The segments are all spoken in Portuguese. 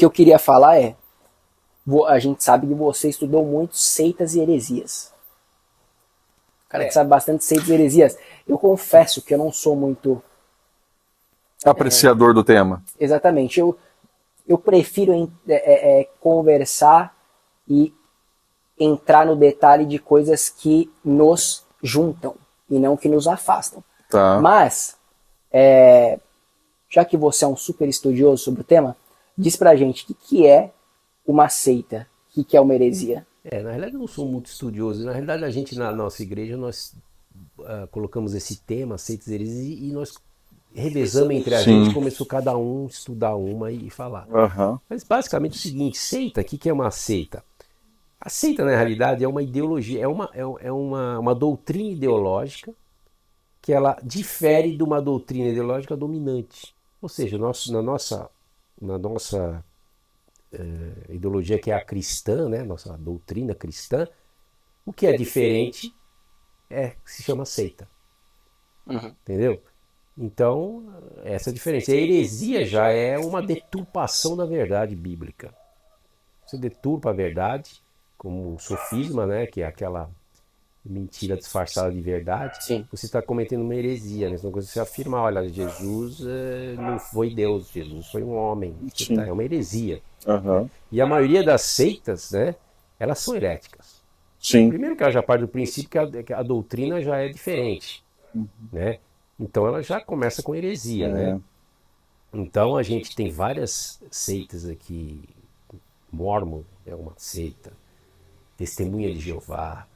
que eu queria falar é, a gente sabe que você estudou muito seitas e heresias. O cara que sabe bastante seitas e heresias. Eu confesso que eu não sou muito... Apreciador do tema. Exatamente. Eu prefiro conversar e entrar no detalhe de coisas que nos juntam e não que nos afastam. Tá. Mas, já que você é um super estudioso sobre o tema, diz pra gente o que é uma seita, o que é uma heresia. Na realidade eu não sou muito estudioso. Na realidade a gente na nossa igreja nós colocamos esse tema, seitas e heresias, e nós revezamos entre a gente, começou cada um estudar uma e falar. Uhum. Mas basicamente é o seguinte, seita, o que é uma seita? A seita, na realidade, é uma ideologia, é uma doutrina ideológica que ela difere de uma doutrina ideológica dominante. Ou seja, na nossa ideologia, que é a cristã, né, nossa doutrina cristã, o que é diferente se chama seita. Entendeu? Então, essa é a diferença. A heresia já é uma deturpação da verdade bíblica. Você deturpa a verdade, como o sofisma, né, que é aquela mentira disfarçada de verdade. Sim. Você está cometendo uma heresia, né? Então, você afirma, olha, Jesus não foi Deus, Jesus foi um homem. É uma heresia. Uhum. E a maioria das seitas, né, elas são heréticas. Sim. Primeiro que ela já parte do princípio que a doutrina já é diferente, né? Então ela já começa com heresia, né? Então a gente tem várias seitas aqui. Mormon é uma seita, Testemunha de Jeová,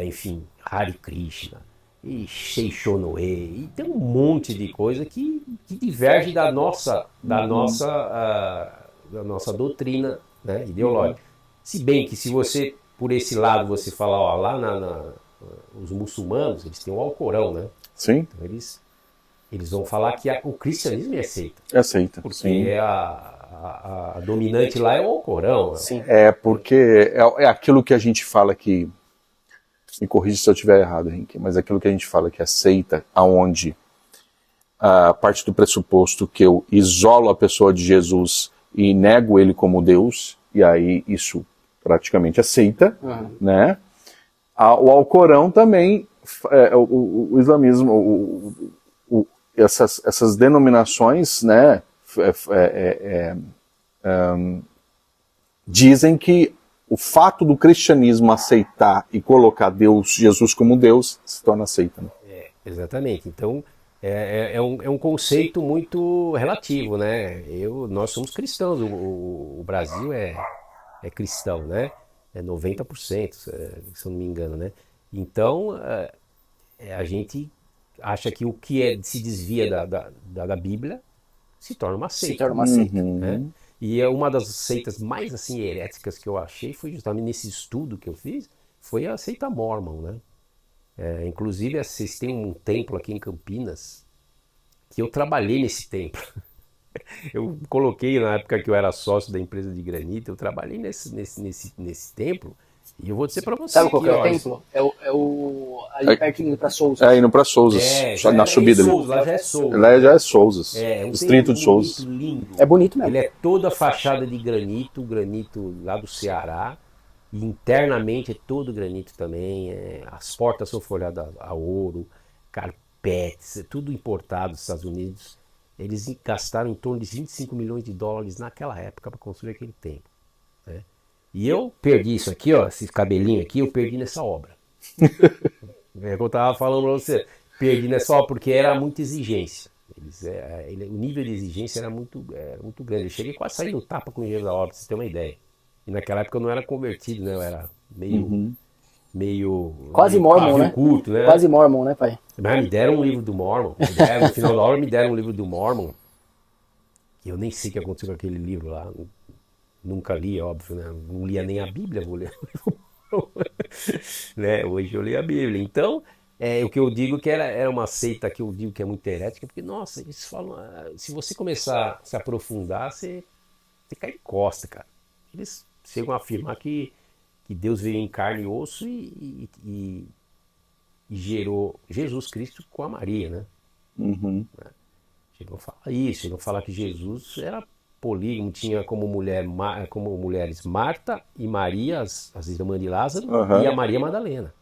enfim, Hare Krishna, e Seishonoe, e tem um monte de coisa que diverge da nossa doutrina, né, ideológica. Se bem que se você, por esse lado, você falar, ó, lá os muçulmanos, eles têm o Alcorão, né? Sim. Então eles vão falar que o cristianismo é seita. É seita, porque sim. A dominante lá é o Alcorão. Sim. Porque é aquilo que a gente fala que, me corrija se eu estiver errado, Henrique, mas é aquilo que a gente fala que é seita, aonde a parte do pressuposto que eu isolo a pessoa de Jesus e nego ele como Deus, e aí isso praticamente é seita, né? O Alcorão também, o islamismo, essas denominações, né, dizem que o fato do cristianismo aceitar e colocar Jesus como Deus se torna seita. Né? Exatamente. Então, é um conceito muito relativo, né? Nós somos cristãos, o Brasil é cristão, né? É 90%, se eu não me engano, né? Então, a gente acha que o que se desvia da Bíblia se torna uma seita. Se torna uma seita. Né? E uma das seitas mais assim heréticas que eu achei foi justamente nesse estudo que eu fiz, foi a seita Mormon, né? Inclusive, vocês têm um templo aqui em Campinas que eu trabalhei nesse templo. Eu coloquei na época que eu era sócio da empresa de granito, eu trabalhei nesse templo. E eu vou dizer pra você. Sabe qual que é o ó, templo? Ali perto indo pra Souza. Indo pra Souzas, na subida ali. Lá já é Souza. Lá já é Souzas, Um distrito de Souzas. lindo. É bonito mesmo. Ele é toda fachada de granito lá do Ceará. E internamente é todo granito também. As portas são folhadas a ouro, carpetes, é tudo importado dos Estados Unidos. Eles gastaram em torno de 25 milhões de dólares naquela época para construir aquele templo. Né? E eu perdi isso aqui, ó, esse cabelinho aqui, eu perdi nessa obra. É o que eu estava falando para você. Perdi nessa obra porque era muita exigência. O nível de exigência era muito grande. Eu cheguei quase a sair no tapa com o engenheiro da obra, para você ter uma ideia. E naquela época eu não era convertido, né? Eu era meio quase mormon, né? Curto, né? Quase mormon, né, pai? Mas me deram um livro do Mormon. No final da obra me deram um livro do Mormon. Que eu nem sei o que aconteceu com aquele livro lá. Nunca li, óbvio, né? Não lia nem a Bíblia, vou ler. Né? Hoje eu leio a Bíblia. Então, o que eu digo que era uma seita que eu digo que é muito herética, porque, nossa, eles falam, se você começar a se aprofundar, você cai de costa, cara. Eles chegam a afirmar que Deus veio em carne e osso e gerou Jesus Cristo com a Maria, né? Chegam a falar isso, chegam a falar que Jesus era polígamo, tinha como mulheres Marta e Maria, as irmãs de Lázaro, Aham. e a Maria Madalena.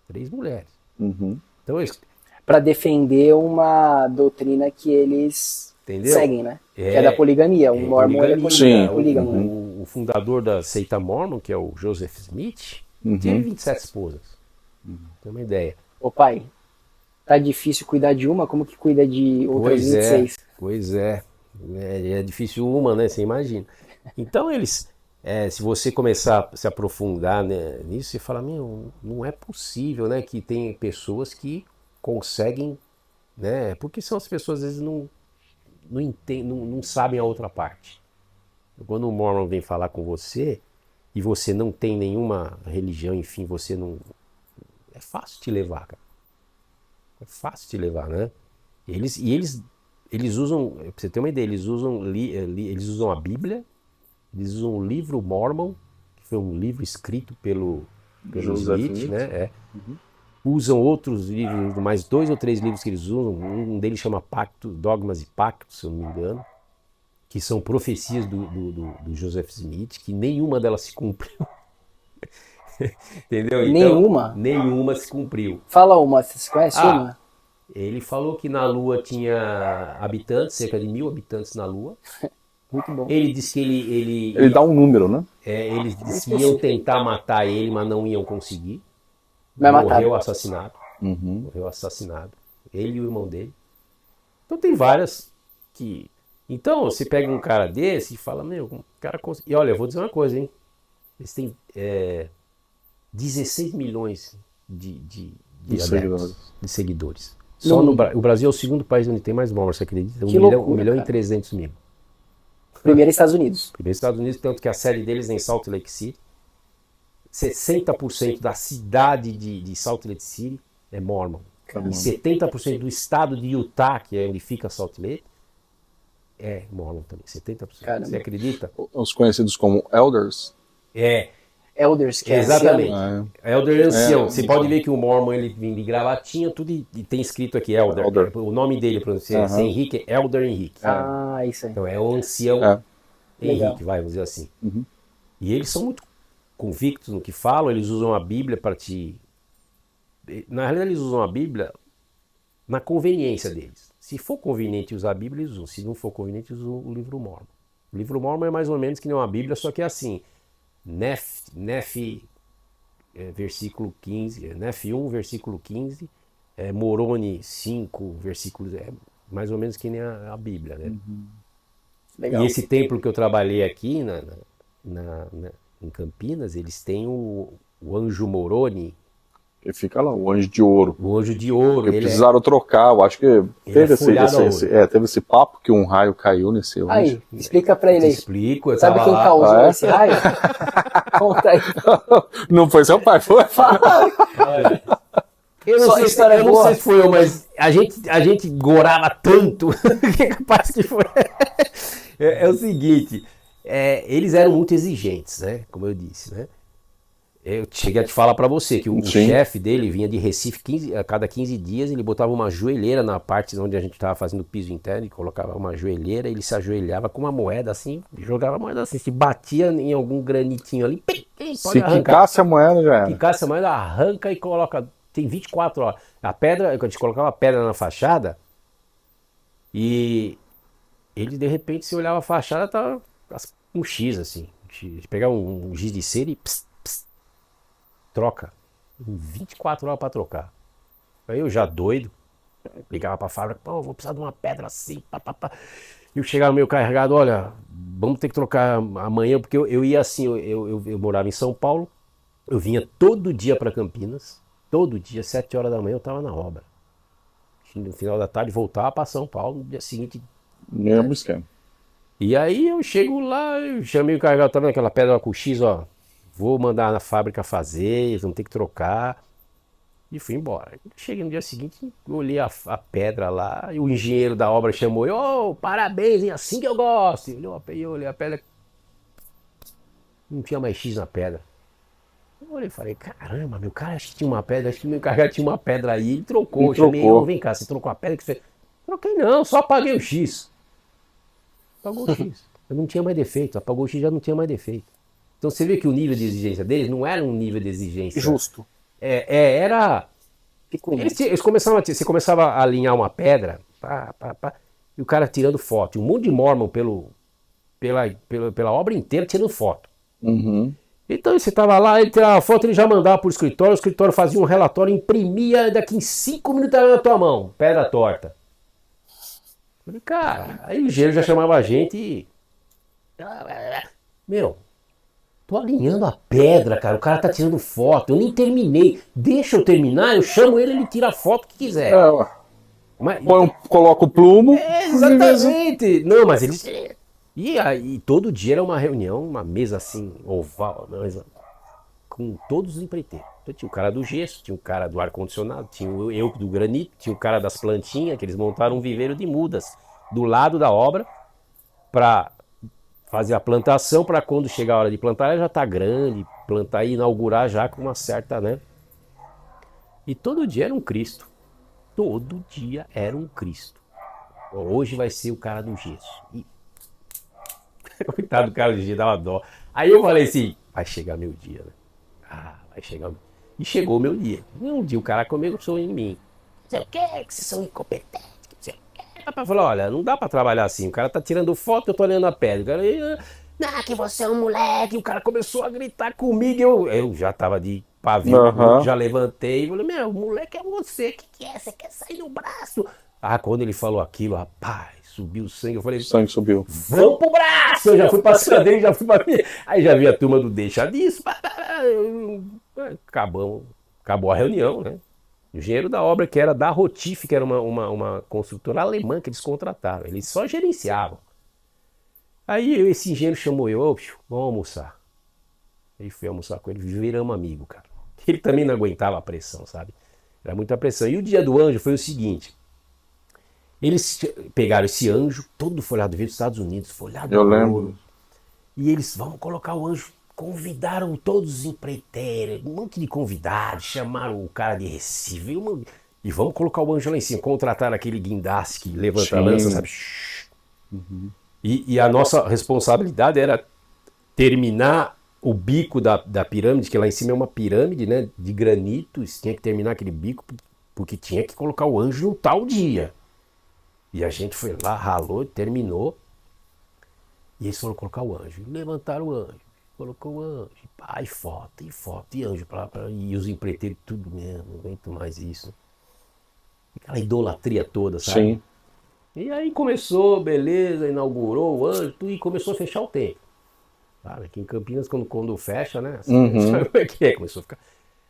3 mulheres. Uhum. Então, eles, Para defender uma doutrina que eles entendeu? seguem, né? Que é da poligamia. Um mormon ele é poligamia. Sim. polígamo, né? O fundador da seita Mormon, que é o Joseph Smith, teve 27 esposas. Tem uma ideia. Ô pai, tá difícil cuidar de uma, como que cuida de outras 26? Pois é. É difícil uma, né? Você imagina. Então eles, se você começar a se aprofundar, né, nisso, você fala, meu, não é possível, né, que tem pessoas que conseguem, né? Porque são as pessoas às vezes não entendem, não sabem a outra parte. Quando o Mormon vem falar com você e você não tem nenhuma religião, enfim, você não, é fácil te levar, cara. É fácil te levar, né? Eles usam, pra você ter uma ideia, eles usam a Bíblia, eles usam o livro Mormon, que foi um livro escrito pelo Joseph Smith, Smith. né? Usam outros livros, mais 2 ou 3 livros que eles usam, um deles chama Dogmas e Pactos, se eu não me engano, que são profecias do Joseph Smith, que nenhuma delas se cumpriu. Entendeu? Então, Nenhuma? Nenhuma se cumpriu. Fala uma, você conhece uma? Ele falou que na Lua tinha habitantes, cerca de 1000 habitantes na Lua. Muito bom. Ele disse que Ele dá um número, né? eles disse que iam tentar matar ele, mas não iam conseguir. Mas mataram. Morreu assassinado. Morreu assassinado. Ele e o irmão dele. Então tem várias que... Então, você pega um cara desse e fala, meu, o cara consegue... E olha, eu vou dizer uma coisa, hein? Eles têm 16 milhões de adeptos, de seguidores. Só o Brasil é o segundo país onde tem mais mormons, você acredita? Que 1 milhão loucura, e 300 mil. Primeiro Estados Unidos. Primeiro Estados Unidos, tanto que a sede deles é em Salt Lake City. 60% da cidade de Salt Lake City é mormon. E 70% do estado de Utah, que é onde fica Salt Lake, é mormon também. 70%. Caramba. Você acredita? Os conhecidos como elders. Elders, que Exatamente. É. Elder ancião. Você pode ver que o mormon ele vem de gravatinha, tudo e tem escrito aqui Elder. O nome dele, para você, Henrique, é Elder Henrique. Ah, isso aí. Então é o ancião Henrique, vamos dizer assim. E eles são muito convictos no que falam, eles usam a Bíblia para te... Na realidade, eles usam a Bíblia na conveniência deles. Se for conveniente usar a Bíblia, eles usam. Se não for conveniente, eles usam o livro Mormon. O livro Mormon é mais ou menos que nem uma Bíblia, só que é assim... Nef versículo 15, Nef 1, versículo 15, Moroni 5, versículo... mais ou menos que nem a Bíblia, né? Legal. E esse templo que eu trabalhei aqui em Campinas, eles têm o anjo Moroni. Ele fica lá, o anjo de ouro. O anjo de ouro. Porque precisaram trocar, eu acho que teve esse papo que um raio caiu nesse anjo. Aí, explica pra ele aí. Explico, eu Sabe tava quem lá. causou esse raio? Conta aí. Não foi seu pai, foi? Olha, eu não Só sei história eu não boa. sei se foi eu, mas a gente gorava tanto que é capaz que foi. É o seguinte, eles eram muito exigentes, né? Como eu disse, né? Eu cheguei a te falar para você que o chefe dele vinha de Recife, a cada 15 dias ele botava uma joelheira na parte onde a gente estava fazendo o piso interno, e colocava uma joelheira, ele se ajoelhava com uma moeda assim, jogava a moeda assim, se batia em algum granitinho ali, se quicasse a moeda já era. Quicasse a moeda, arranca e coloca, tem 24 horas. A pedra, a gente colocava a pedra na fachada e ele de repente se olhava a fachada, tava um X assim, pegava um giz de cera e troca. 24 horas para trocar. Aí eu já doido, ligava para a fábrica, pô, vou precisar de uma pedra assim, pá. E eu chegava meio carregado, olha, vamos ter que trocar amanhã, porque eu ia assim, eu morava em São Paulo, eu vinha todo dia para Campinas, todo dia, 7 horas da manhã eu estava na obra. No final da tarde voltava para São Paulo, no dia seguinte... Mesmo esquema. E aí eu chego lá, eu chamei o carregado, tá vendo aquela pedra com X, ó, vou mandar na fábrica fazer, eles vão ter que trocar. E fui embora. Cheguei no dia seguinte, olhei a pedra lá, e o engenheiro da obra chamou eu, ô, parabéns, hein, assim que eu gosto. Eu olhei a pedra, não tinha mais X na pedra. Eu olhei e falei, caramba, meu cara, acho que tinha uma pedra, acho que meu carregado tinha uma pedra aí, ele trocou. Chamei, vem cá, você trocou a pedra? Que você... Troquei não, só paguei o X. Pagou o X. não tinha mais defeito, apagou o X já não tinha mais defeito. Então você vê que o nível de exigência deles não era um nível de exigência... Justo. Era... Eles começavam você começava a alinhar uma pedra, e o cara tirando foto. Um monte de Mormon pela obra inteira tirando foto. Uhum. Então você estava lá, ele tirava a foto, ele já mandava para o escritório fazia um relatório, imprimia, daqui em 5 minutos estava na tua mão, pedra torta. Eu falei, cara, aí o engenheiro já chamava a gente e... Meu, tô alinhando a pedra, cara, o cara tá tirando foto, eu nem terminei. Deixa eu terminar, eu chamo ele tira a foto que quiser. Mas, coloca o plumo. Exatamente. Não, mas eles... E aí, todo dia era uma reunião, uma mesa assim, oval, com todos os empreiteiros. Então tinha o cara do gesso, tinha o cara do ar-condicionado, tinha eu do granito, tinha o cara das plantinhas, que eles montaram um viveiro de mudas do lado da obra para fazer a plantação, para quando chegar a hora de plantar, ela já tá grande, plantar e inaugurar já com uma certa, né? E todo dia era um Cristo. Todo dia era um Cristo. Hoje vai ser o cara do gesso. Coitado do cara do gesso, dava dó. Aí eu falei assim, vai chegar meu dia, né? Vai chegar. E chegou o meu dia. Um dia o cara começou em mim. Não sei o que vocês são incompetentes. Não sei o que. O papai falou, olha, não dá pra trabalhar assim. O cara tá tirando foto, eu tô olhando a pedra. O cara, não, que você é um moleque. O cara começou a gritar comigo. Eu já tava de pavio, já levantei e falei, meu, o moleque é você. O que é? Você quer sair no braço? Quando ele falou aquilo, rapaz, subiu o sangue. Eu falei, o sangue subiu. Vamos pro braço! Eu já fui passando dele, já fui pra mim. Aí já vi a turma do deixa disso. Acabou a reunião, né? O engenheiro da obra, que era da Rotif, que era uma construtora alemã que eles contrataram. Eles só gerenciavam. Aí esse engenheiro chamou eu, vamos almoçar. Aí fui almoçar com ele, viramos amigo, cara. Ele também não aguentava a pressão, sabe? Era muita pressão. E o dia do anjo foi o seguinte. Eles pegaram esse anjo, todo folhado, veio dos Estados Unidos, folhado. Eu lembro. E eles, vamos colocar o anjo. Convidaram todos os empreiteiros, um monte de convidados, chamaram o cara de Recife. E vamos colocar o anjo lá em cima. Contrataram aquele guindaste que levanta a lança, sabe? Uhum. E a nossa responsabilidade era terminar o bico da pirâmide, que lá em cima é uma pirâmide, né, de granito. Tinha que terminar aquele bico, porque tinha que colocar o anjo no tal dia. E a gente foi lá, ralou, terminou. E eles foram colocar o anjo. Levantaram o anjo. Colocou o anjo. E foto, e anjo. E os empreiteiros, tudo mesmo. Não aguento mais isso. Aquela idolatria toda, sabe? Sim. E aí começou, beleza, inaugurou o anjo, tudo, e começou a fechar o tempo. Sabe? Aqui em Campinas, quando fecha, né? Sabe como é que é? Começou a ficar...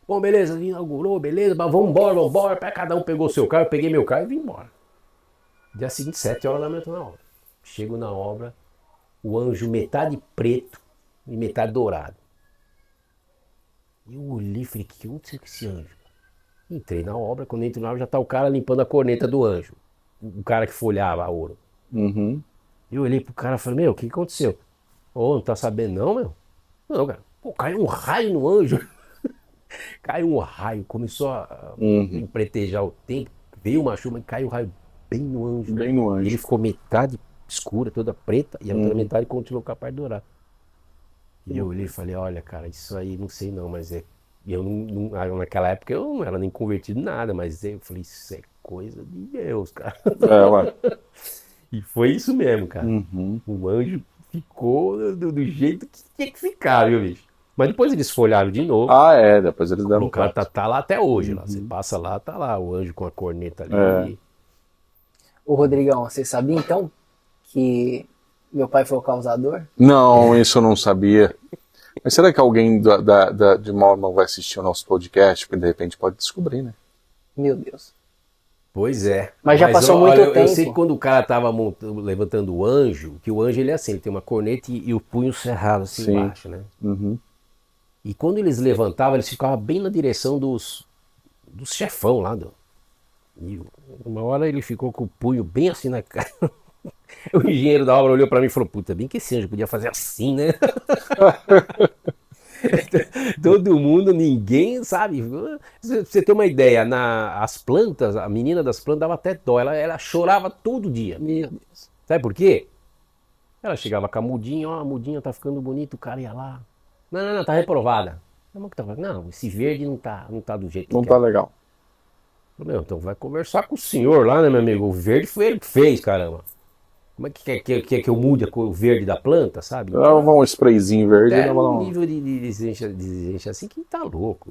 Bom, beleza, inaugurou, beleza, mas vamos embora. Cada um pegou o seu carro, eu peguei meu carro e vim embora. Dia seguinte, 7 horas da manhã, na obra. Chego na obra, o anjo metade preto e metade dourado. Eu olhei e falei, que onde é esse anjo? Entrei na obra, quando entro na obra já tá o cara limpando a corneta do anjo. O cara que folhava a ouro. Uhum. Eu olhei pro cara e falei, meu, o que aconteceu? Não tá sabendo não, meu? Não, cara. Pô, caiu um raio no anjo. Caiu um raio, começou a empretejar o tempo. Veio uma chuva e caiu um raio bem no anjo. Bem no anjo. Ele ficou metade escura, toda preta, e a outra metade continuou com a parte dourada. E eu olhei e falei, olha, cara, isso aí não sei não, mas é... Eu naquela época eu não era nem convertido em nada, mas eu falei, isso é coisa de Deus, cara. Ué. E foi isso mesmo, cara. O anjo ficou do jeito que tinha que ficar, viu, bicho? Mas depois eles folharam de novo. Depois eles deram o cara tá lá até hoje. Lá. Você passa lá, tá lá o anjo com a corneta ali. Ô Rodrigão, você sabia então que meu pai foi o causador? Não, isso eu não sabia. Mas será que alguém de Mormon vai assistir o nosso podcast? Porque de repente pode descobrir, né? Meu Deus. Pois é. Mas já passou muito tempo. Eu sei que quando o cara tava levantando o anjo, que o anjo ele é assim, ele tem uma corneta e o punho cerrado assim embaixo, né? E quando eles levantavam, eles ficavam bem na direção dos chefão lá. E uma hora ele ficou com o punho bem assim na cara. O engenheiro da obra olhou pra mim e falou, puta, bem que esse anjo podia fazer assim, né? Todo mundo, ninguém sabe. Pra você ter uma ideia, as plantas, a menina das plantas dava até dó, ela chorava todo dia. Meu Deus. Sabe por quê? Ela chegava com a mudinha, ó, a mudinha tá ficando bonita, o cara ia lá. Não, tá reprovada. Não, esse verde não tá do jeito que Não quer. tá legal. Meu, então vai conversar com o senhor lá, né, meu amigo? O verde foi ele que fez, caramba. Como é que quer que eu mude a cor, o verde da planta, sabe? Ela vai um sprayzinho verde e É ela vai um lá. nível de exigência assim que tá louco.